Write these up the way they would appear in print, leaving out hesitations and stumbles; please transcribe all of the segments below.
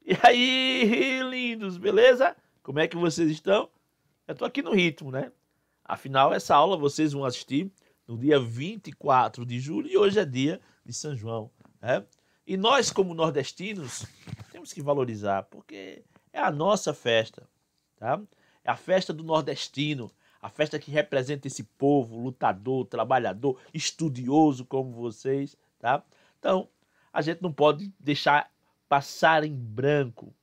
E aí, lindos, beleza? Como é que vocês estão? Eu tô aqui no ritmo, né? Afinal, essa aula vocês vão assistir no dia 24 de julho e hoje é dia de São João, né? E nós, como nordestinos, temos que valorizar, porque é a nossa festa, tá? É a festa do nordestino, a festa que representa esse povo lutador, trabalhador, estudioso como vocês, tá? Então, a gente não pode deixar passar em branco.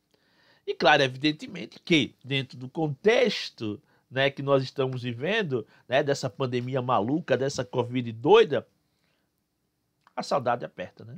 E claro, evidentemente que dentro do contexto, né, que nós estamos vivendo, né, dessa pandemia maluca, dessa Covid doida, a saudade aperta, né?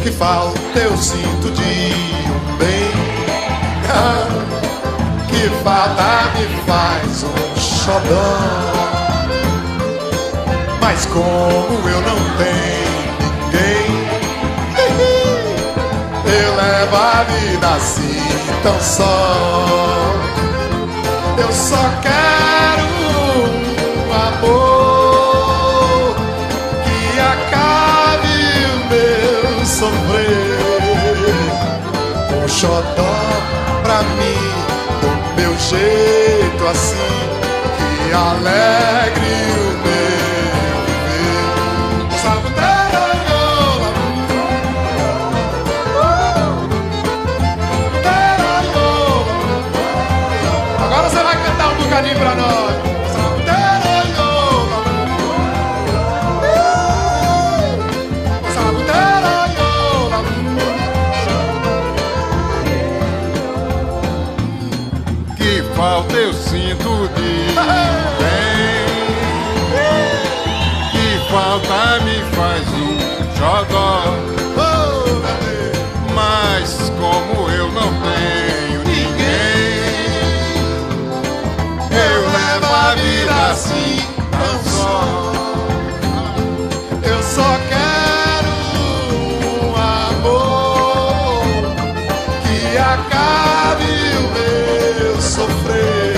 Que falta eu sinto de um bem, que falta me faz um xodó. Mas como eu não tenho ninguém, eu levo a vida assim tão só. Eu só quero um amor que acabe o meu sofrer. Um xodó pra mim, do meu jeito assim, que alegre o meu viver. Agora você vai cantar um bocadinho pra nós. Que falta eu sinto de bem, que falta me faz um xodó. Mas como eu não tenho ninguém, eu levo a vida assim tão só. Eu só quero um amor que acabe o meu sofrer.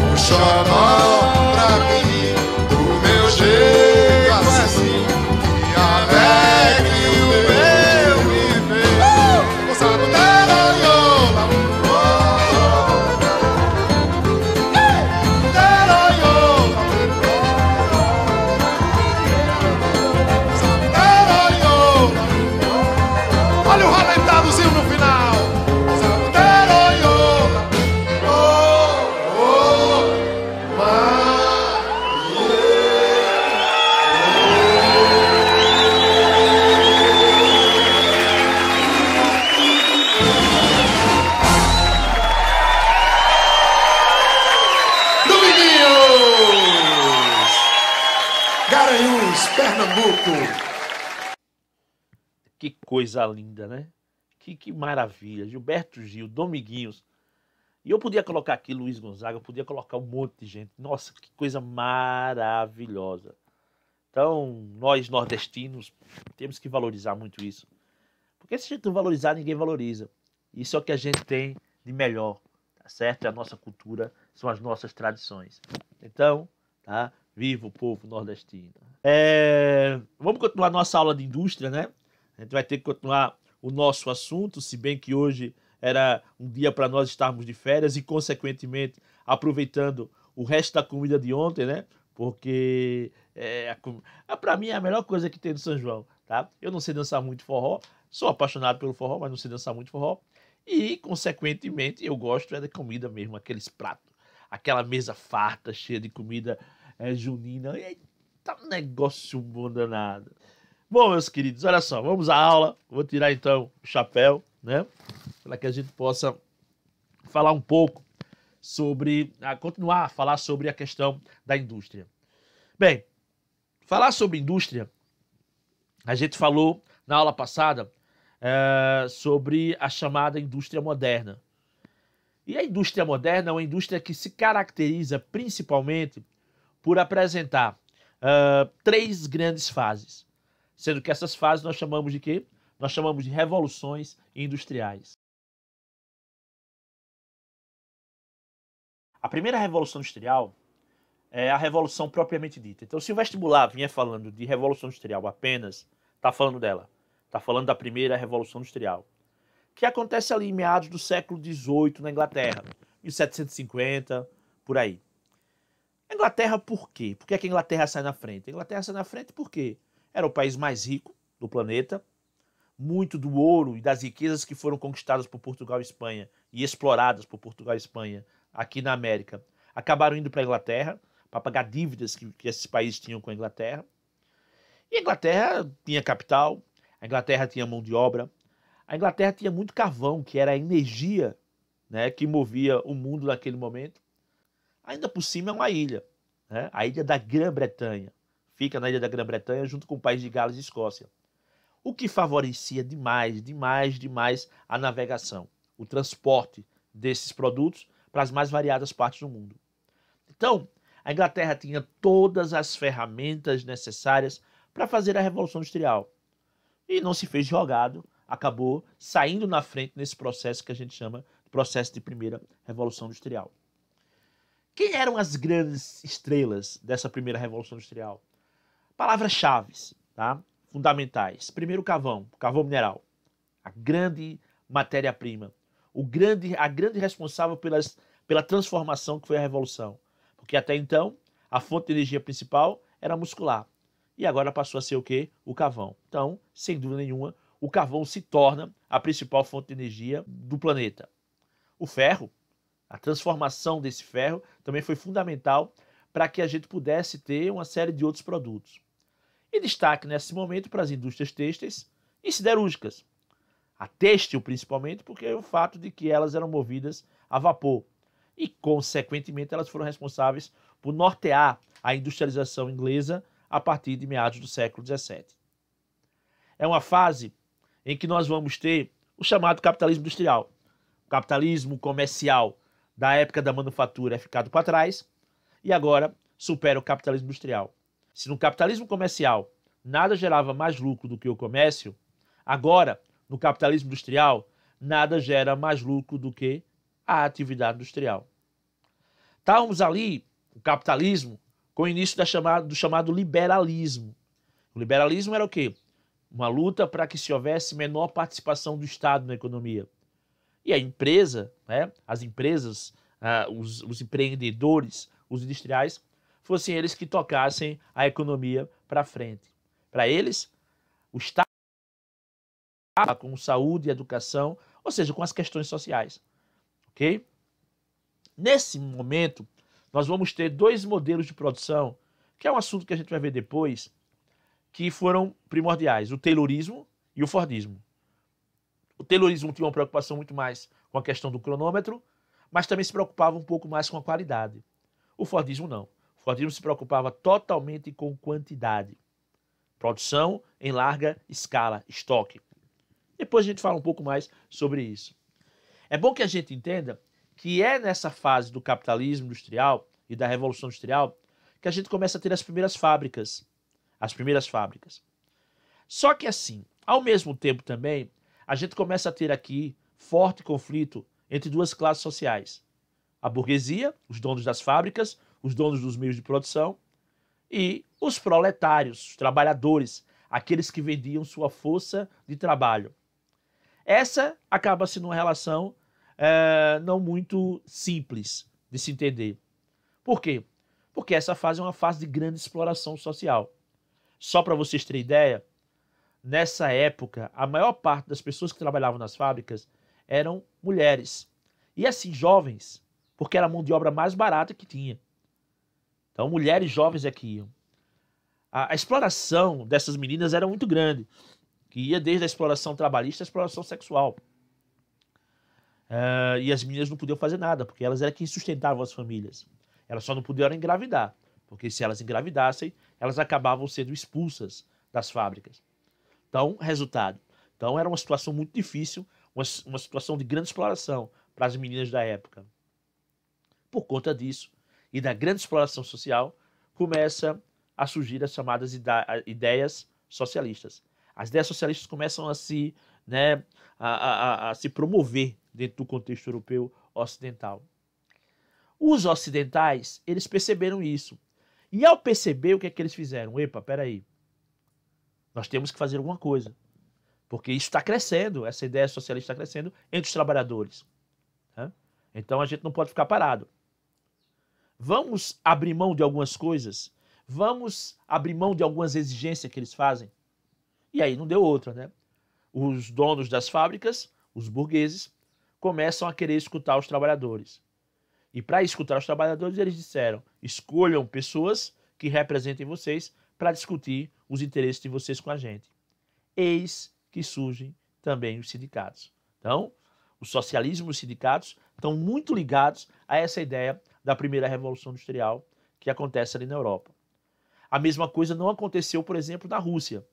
Um xodó pra mim, do meu jeito assim, que alegre o meu viver. Olha o ralentadozinho no final. Garanhuns, Pernambuco. Que coisa linda, né? Que maravilha. Gilberto Gil, Dominguinhos. E eu podia colocar aqui Luiz Gonzaga, eu podia colocar um monte de gente. Nossa, que coisa maravilhosa. Então, nós nordestinos temos que valorizar muito isso. Porque se a gente não valorizar, ninguém valoriza. Isso é o que a gente tem de melhor, tá certo? É a nossa cultura, são as nossas tradições. Então, tá? Viva o povo nordestino. Vamos continuar nossa aula de indústria, né? A gente vai ter que continuar o nosso assunto, se bem que hoje era um dia para nós estarmos de férias e, consequentemente, aproveitando o resto da comida de ontem, né? Porque para mim é a melhor coisa que tem no São João, tá? Eu não sei dançar muito forró, sou apaixonado pelo forró, mas não sei dançar muito forró. E, consequentemente, eu gosto da comida mesmo, aqueles pratos, aquela mesa farta, cheia de comida junina. Eita, um negócio bom danado. Bom, meus queridos, olha só, vamos à aula. Vou tirar então o chapéu, né? Para que a gente possa falar um pouco continuar a falar sobre a questão da indústria. Bem, falar sobre indústria, a gente falou na aula passada sobre a chamada indústria moderna. E a indústria moderna é uma indústria que se caracteriza principalmente por apresentar 3 grandes fases, sendo que essas fases nós chamamos de quê? Nós chamamos de revoluções industriais. A primeira revolução industrial é a revolução propriamente dita. Então, se o vestibular vinha falando de revolução industrial apenas, está falando dela. Está falando da primeira revolução industrial, que acontece ali em meados do século XVIII na Inglaterra, 1750, por aí. A Inglaterra por quê? Por que a Inglaterra sai na frente? A Inglaterra sai na frente porque era o país mais rico do planeta, muito do ouro e das riquezas que foram conquistadas por Portugal e Espanha e exploradas por Portugal e Espanha aqui na América, acabaram indo para a Inglaterra para pagar dívidas que esses países tinham com a Inglaterra. E a Inglaterra tinha capital, a Inglaterra tinha mão de obra, a Inglaterra tinha muito carvão, que era a energia, né, que movia o mundo naquele momento. Ainda por cima é uma ilha, né, a ilha da Grã-Bretanha. Fica na ilha da Grã-Bretanha junto com o país de Gales e Escócia. O que favorecia demais a navegação, o transporte desses produtos para as mais variadas partes do mundo. Então, a Inglaterra tinha todas as ferramentas necessárias para fazer a Revolução Industrial. E não se fez jogado, acabou saindo na frente nesse processo que a gente chama de processo de primeira Revolução Industrial. Quem eram as grandes estrelas dessa primeira Revolução Industrial? Palavras-chave, tá? Fundamentais. Primeiro, o carvão mineral. A grande matéria-prima. A grande responsável pela transformação que foi a Revolução. Porque até então, a fonte de energia principal era muscular. E agora passou a ser o quê? O carvão. Então, sem dúvida nenhuma, o carvão se torna a principal fonte de energia do planeta. O ferro, a transformação desse ferro, também foi fundamental para que a gente pudesse ter uma série de outros produtos. E destaque nesse momento para as indústrias têxteis e siderúrgicas. A têxtil, principalmente, porque é o fato de que elas eram movidas a vapor. E, consequentemente, elas foram responsáveis por nortear a industrialização inglesa a partir de meados do século XVII. É uma fase em que nós vamos ter o chamado capitalismo industrial. O capitalismo comercial da época da manufatura é ficado para trás e agora supera o capitalismo industrial. Se no capitalismo comercial nada gerava mais lucro do que o comércio, agora, no capitalismo industrial, nada gera mais lucro do que a atividade industrial. Estávamos ali, o capitalismo, com o início do chamado liberalismo. O liberalismo era o quê? Uma luta para que se houvesse menor participação do Estado na economia. E a empresa, né, as empresas, os empreendedores, os industriais, fossem eles que tocassem a economia para frente. Para eles, o Estado com saúde e educação, ou seja, com as questões sociais. Ok? Nesse momento, nós vamos ter 2 modelos de produção, que é um assunto que a gente vai ver depois, que foram primordiais, o Taylorismo e o Fordismo. O Taylorismo tinha uma preocupação muito mais com a questão do cronômetro, mas também se preocupava um pouco mais com a qualidade. O Fordismo não. O Fordismo se preocupava totalmente com quantidade. Produção em larga escala, estoque. Depois a gente fala um pouco mais sobre isso. É bom que a gente entenda que é nessa fase do capitalismo industrial e da Revolução Industrial que a gente começa a ter as primeiras fábricas. As primeiras fábricas. Só que assim, ao mesmo tempo também, a gente começa a ter aqui forte conflito entre 2 classes sociais. A burguesia, os donos das fábricas, os donos dos meios de produção, e os proletários, os trabalhadores, aqueles que vendiam sua força de trabalho. Essa acaba sendo uma relação não muito simples de se entender. Por quê? Porque essa fase é uma fase de grande exploração social. Só para vocês terem ideia, nessa época, a maior parte das pessoas que trabalhavam nas fábricas eram mulheres. E assim, jovens, porque era a mão de obra mais barata que tinha. Então, mulheres jovens é que iam. A exploração dessas meninas era muito grande, que ia desde a exploração trabalhista à exploração sexual. E as meninas não podiam fazer nada, porque elas eram quem sustentavam as famílias. Elas só não podiam engravidar, porque se elas engravidassem, elas acabavam sendo expulsas das fábricas. Então, resultado. Então, era uma situação muito difícil, uma situação de grande exploração para as meninas da época. Por conta disso e da grande exploração social, começa a surgir as chamadas ideias socialistas. As ideias socialistas começam a se, né, a se promover dentro do contexto europeu ocidental. Os ocidentais, eles perceberam isso. E ao perceber, o que é que eles fizeram? Epa, peraí. Nós temos que fazer alguma coisa. Porque isso está crescendo, essa ideia socialista está crescendo entre os trabalhadores. Né? Então a gente não pode ficar parado. Vamos abrir mão de algumas coisas? Vamos abrir mão de algumas exigências que eles fazem? E aí não deu outra, né? Os donos das fábricas, os burgueses, começam a querer escutar os trabalhadores. E para escutar os trabalhadores, eles disseram: escolham pessoas que representem vocês para discutir os interesses de vocês com a gente. Eis que surgem também os sindicatos. Então, o socialismo e os sindicatos estão muito ligados a essa ideia da primeira Revolução Industrial que acontece ali na Europa. A mesma coisa não aconteceu, por exemplo, na Rússia.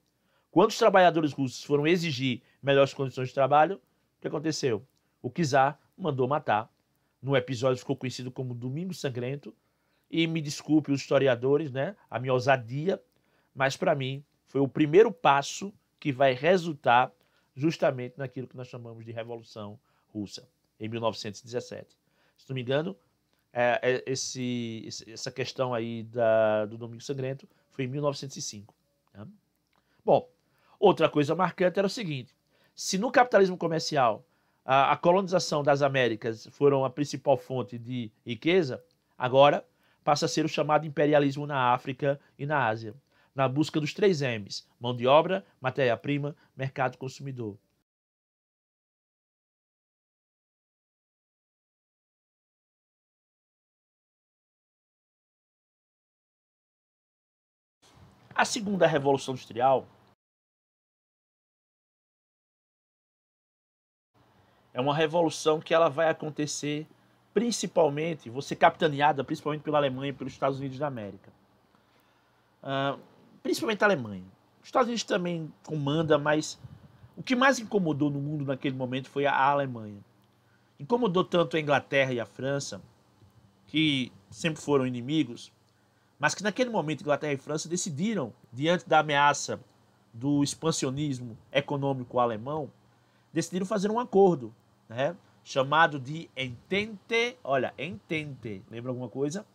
Quando os trabalhadores russos foram exigir melhores condições de trabalho, o que aconteceu? O czar mandou matar. No episódio ficou conhecido como Domingo Sangrento. E me desculpe os historiadores, né, a minha ousadia, mas para mim foi o primeiro passo que vai resultar justamente naquilo que nós chamamos de Revolução Russa, em 1917. Se não me engano, essa questão aí do Domingo Sangrento foi em 1905. Né? Bom, outra coisa marcante era o seguinte: se no capitalismo comercial a colonização das Américas foram a principal fonte de riqueza, agora passa a ser o chamado imperialismo na África e na Ásia, na busca dos 3 M's: mão de obra, matéria-prima, mercado consumidor. A segunda Revolução Industrial é uma revolução que ela vai acontecer principalmente, vou ser capitaneada principalmente pela Alemanha e pelos Estados Unidos da América. Principalmente a Alemanha. Os Estados Unidos também comanda, mas o que mais incomodou no mundo naquele momento foi a Alemanha. Incomodou tanto a Inglaterra e a França, que sempre foram inimigos, mas que naquele momento Inglaterra e França decidiram, diante da ameaça do expansionismo econômico alemão, decidiram fazer um acordo, né, chamado de Entente, olha, Entente, lembra alguma coisa?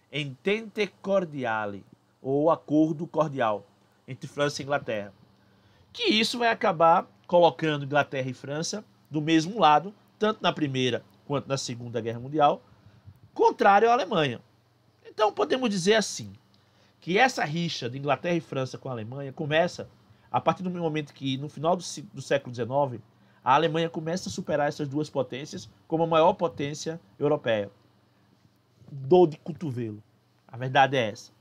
Entente Cordiale, ou Acordo Cordial, entre França e Inglaterra. Que isso vai acabar colocando Inglaterra e França do mesmo lado, tanto na Primeira quanto na Segunda Guerra Mundial, contrário à Alemanha. Então podemos dizer assim, que essa rixa de Inglaterra e França com a Alemanha começa a partir do momento que, no final do século XIX, a Alemanha começa a superar essas duas potências como a maior potência europeia. Dor de cotovelo. A verdade é essa.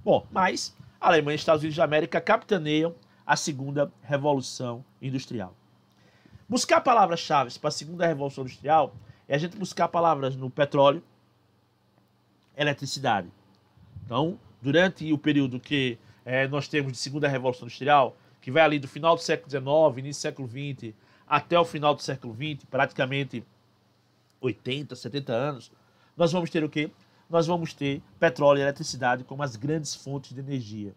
Bom, mas a Alemanha e os Estados Unidos da América capitaneiam a segunda Revolução Industrial. Buscar palavras-chave para a segunda Revolução Industrial é a gente buscar palavras no petróleo, eletricidade. Então, durante o período que nós temos de segunda Revolução Industrial, que vai ali do final do século XIX, início do século XX, até o final do século XX, praticamente 80, 70 anos, nós vamos ter o quê? Nós vamos ter petróleo e eletricidade como as grandes fontes de energia.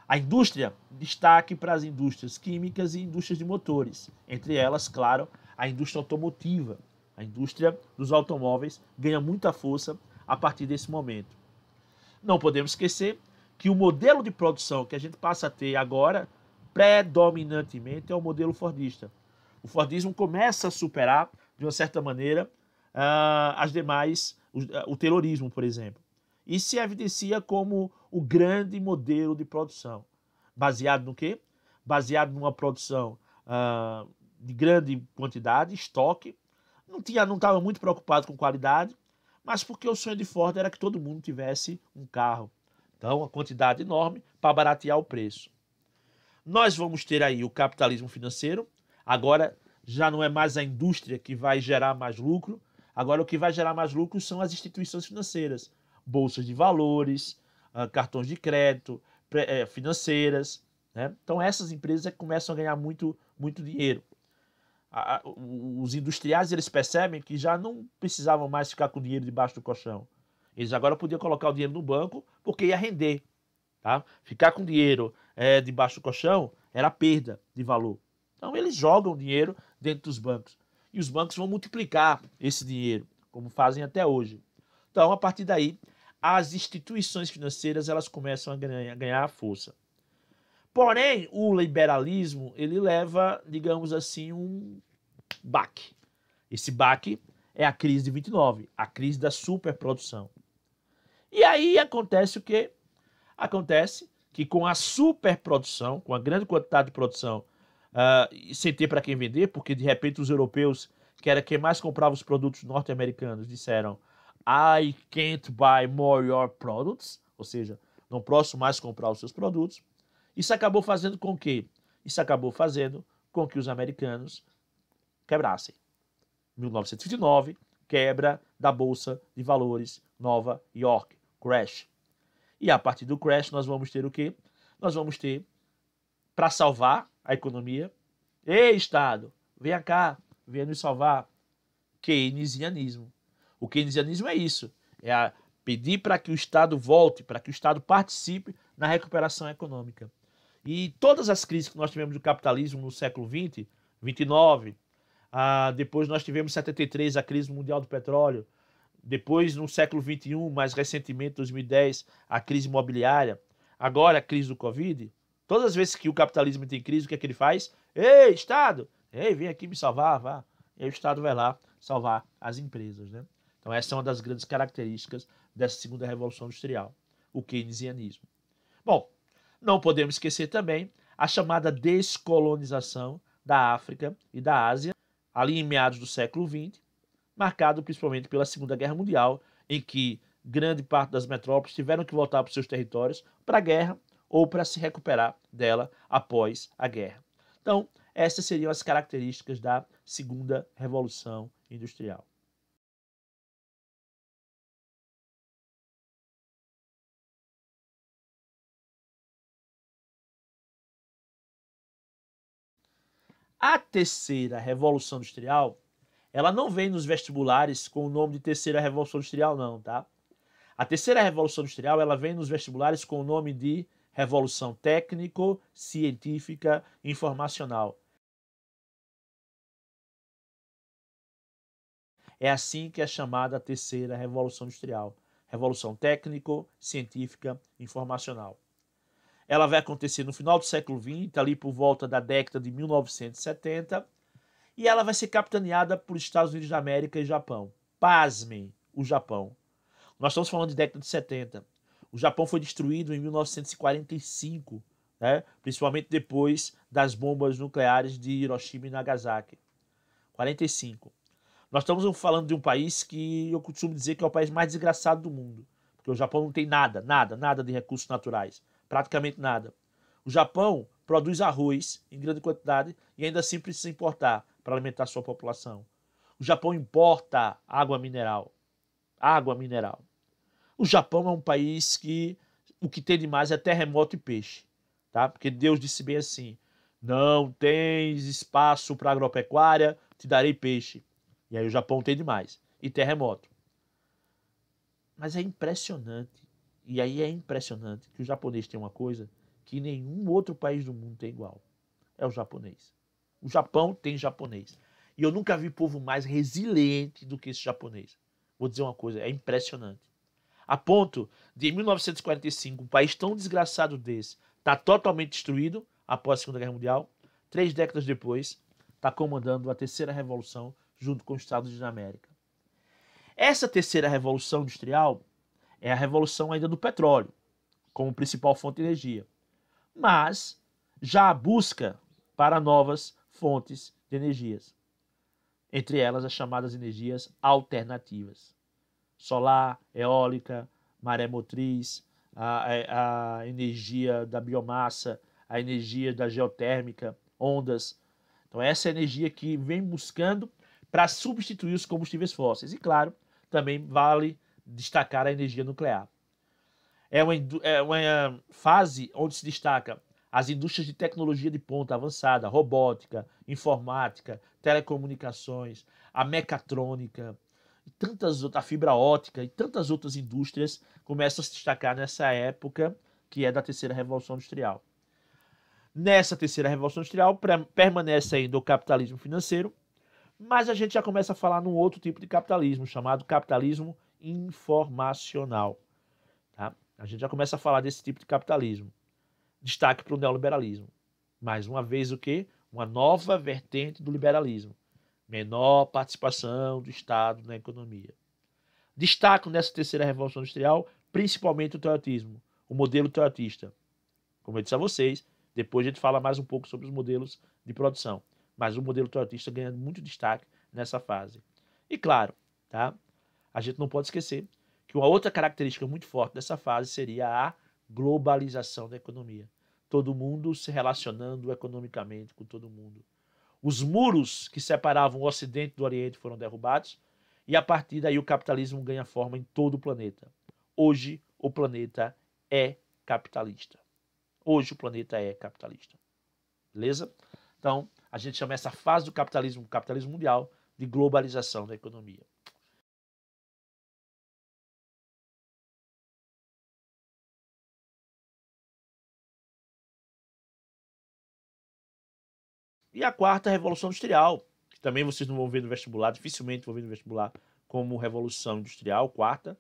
A indústria, destaque para as indústrias químicas e indústrias de motores. Entre elas, claro, a indústria automotiva. A indústria dos automóveis ganha muita força a partir desse momento. Não podemos esquecer que o modelo de produção que a gente passa a ter agora, predominantemente, é o modelo fordista. O fordismo começa a superar, de uma certa maneira, as demais, o terrorismo, por exemplo. E se evidencia como o grande modelo de produção. Baseado no quê? Baseado numa produção de grande quantidade, estoque. Não estava muito preocupado com qualidade, mas porque o sonho de Ford era que todo mundo tivesse um carro. Então, uma quantidade enorme para baratear o preço. Nós vamos ter aí o capitalismo financeiro, agora já não é mais a indústria que vai gerar mais lucro, agora o que vai gerar mais lucro são as instituições financeiras, bolsas de valores, cartões de crédito, financeiras, né? Então essas empresas começam a ganhar muito, muito dinheiro. Os industriais eles percebem que já não precisavam mais ficar com o dinheiro debaixo do colchão. Eles agora podiam colocar o dinheiro no banco porque ia render. Tá? Ficar com dinheiro debaixo do colchão era perda de valor. Então eles jogam dinheiro dentro dos bancos. E os bancos vão multiplicar esse dinheiro, como fazem até hoje. Então, a partir daí, as instituições financeiras elas começam a ganhar força. Porém, o liberalismo ele leva, digamos assim, um baque. Esse baque é a crise de 29, a crise da superprodução. E aí acontece o quê? Acontece que com a superprodução, com a grande quantidade de produção, sem ter para quem vender, porque de repente os europeus, que era quem mais comprava os produtos norte-americanos, disseram I can't buy more your products, ou seja, não posso mais comprar os seus produtos. Isso acabou fazendo com que? Isso acabou fazendo com que os americanos quebrassem. 1929, quebra da Bolsa de Valores Nova York, crash. E a partir do crash nós vamos ter o quê? Nós vamos ter, para salvar a economia, ei Estado, venha cá, venha nos salvar, keynesianismo. O keynesianismo é isso, pedir para que o Estado volte, para que o Estado participe na recuperação econômica. E todas as crises que nós tivemos do capitalismo no século XX, 29, depois nós tivemos 73, a crise mundial do petróleo, depois no século XXI, mais recentemente, 2010, a crise imobiliária, agora a crise do Covid, todas as vezes que o capitalismo tem crise, o que é que ele faz? Ei, Estado, ei, vem aqui me salvar, vá. E aí o Estado vai lá salvar as empresas, né? Então essa é uma das grandes características dessa segunda revolução industrial, o keynesianismo. Bom, não podemos esquecer também a chamada descolonização da África e da Ásia, ali em meados do século XX, marcado principalmente pela Segunda Guerra Mundial, em que grande parte das metrópoles tiveram que voltar para os seus territórios para a guerra ou para se recuperar dela após a guerra. Então, essas seriam as características da Segunda Revolução Industrial. A terceira revolução industrial, ela não vem nos vestibulares com o nome de terceira revolução industrial, não, tá? A terceira revolução industrial, ela vem nos vestibulares com o nome de revolução técnico-científica informacional. É assim que é chamada a terceira revolução industrial. Revolução técnico-científica informacional. Ela vai acontecer no final do século XX, ali por volta da década de 1970, e ela vai ser capitaneada por Estados Unidos da América e Japão. Pasmem, o Japão. Nós estamos falando de década de 70. O Japão foi destruído em 1945, né? Principalmente depois das bombas nucleares de Hiroshima e Nagasaki. 45. Nós estamos falando de um país que eu costumo dizer que é o país mais desgraçado do mundo. Porque o Japão não tem nada de recursos naturais. Praticamente nada. O Japão produz arroz em grande quantidade e ainda assim precisa importar para alimentar sua população. O Japão importa água mineral. Água mineral. O Japão é um país que o que tem de mais é terremoto e peixe. Tá? Porque Deus disse bem assim, não tens espaço para agropecuária, te darei peixe. E aí o Japão tem demais. E terremoto. Mas é impressionante. E aí é impressionante que o japonês tem uma coisa que nenhum outro país do mundo tem igual. É o japonês. O Japão tem japonês. E eu nunca vi povo mais resiliente do que esse japonês. Vou dizer uma coisa, é impressionante. A ponto de, em 1945, um país tão desgraçado desse está totalmente destruído após a Segunda Guerra Mundial. 3 décadas depois, está comandando a terceira revolução junto com os Estados Unidos da América. Essa terceira revolução industrial é a revolução ainda do petróleo, como principal fonte de energia. Mas já a busca para novas fontes de energias. Entre elas as chamadas energias alternativas. Solar, eólica, maré motriz, a energia da biomassa, a energia da geotérmica, ondas. Então essa é a energia que vem buscando para substituir os combustíveis fósseis. E claro, também vale destacar a energia nuclear. É uma fase onde se destaca as indústrias de tecnologia de ponta avançada, robótica, informática, telecomunicações, a mecatrônica, e tantas outras, a fibra ótica e tantas outras indústrias começam a se destacar nessa época que é da terceira revolução industrial. Nessa terceira revolução industrial permanece ainda o capitalismo financeiro, mas a gente já começa a falar num outro tipo de capitalismo, chamado capitalismo informacional. Tá? A gente já começa a falar desse tipo de capitalismo. Destaque para o neoliberalismo. Mais uma vez o quê? Uma nova vertente do liberalismo. Menor participação do Estado na economia. Destaco nessa terceira revolução industrial principalmente o toyotismo, o modelo toyotista. Como eu disse a vocês, depois a gente fala mais um pouco sobre os modelos de produção. Mas o modelo toyotista ganha muito destaque nessa fase. E claro, tá? A gente não pode esquecer que uma outra característica muito forte dessa fase seria a globalização da economia. Todo mundo se relacionando economicamente com todo mundo. Os muros que separavam o Ocidente do Oriente foram derrubados e a partir daí o capitalismo ganha forma em todo o planeta. Hoje o planeta é capitalista. Hoje o planeta é capitalista. Beleza? Então, a gente chama essa fase do capitalismo mundial, de globalização da economia. E a quarta, a Revolução Industrial, que também vocês não vão ver no vestibular, dificilmente vão ver no vestibular como Revolução Industrial, quarta,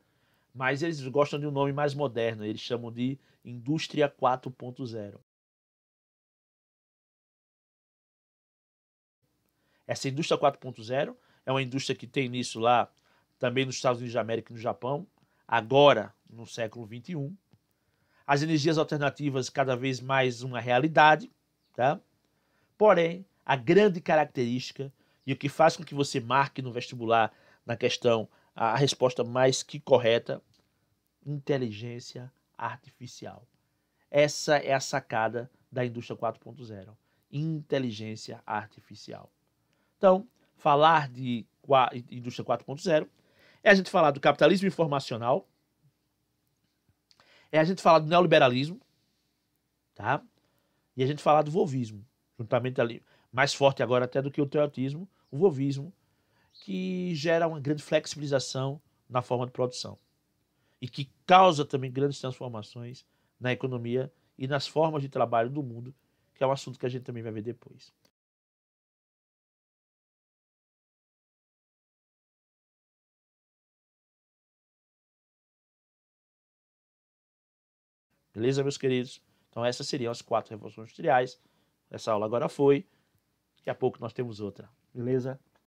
mas eles gostam de um nome mais moderno, eles chamam de Indústria 4.0. Essa indústria 4.0 é uma indústria que tem início lá também nos Estados Unidos da América e no Japão, agora no século XXI. As energias alternativas cada vez mais uma realidade, tá? Porém, a grande característica e o que faz com que você marque no vestibular na questão a resposta mais que correta, inteligência artificial. Essa é a sacada da indústria 4.0, inteligência artificial. Então, falar de indústria 4.0 é a gente falar do capitalismo informacional, é a gente falar do neoliberalismo, tá? E a gente falar do volvismo, juntamente ali, mais forte agora até do que o toyotismo, o volvismo, que gera uma grande flexibilização na forma de produção e que causa também grandes transformações na economia e nas formas de trabalho do mundo, que é um assunto que a gente também vai ver depois. Beleza, meus queridos? Então essas seriam as 4 revoluções industriais. Essa aula agora foi. Daqui a pouco nós temos outra. Beleza?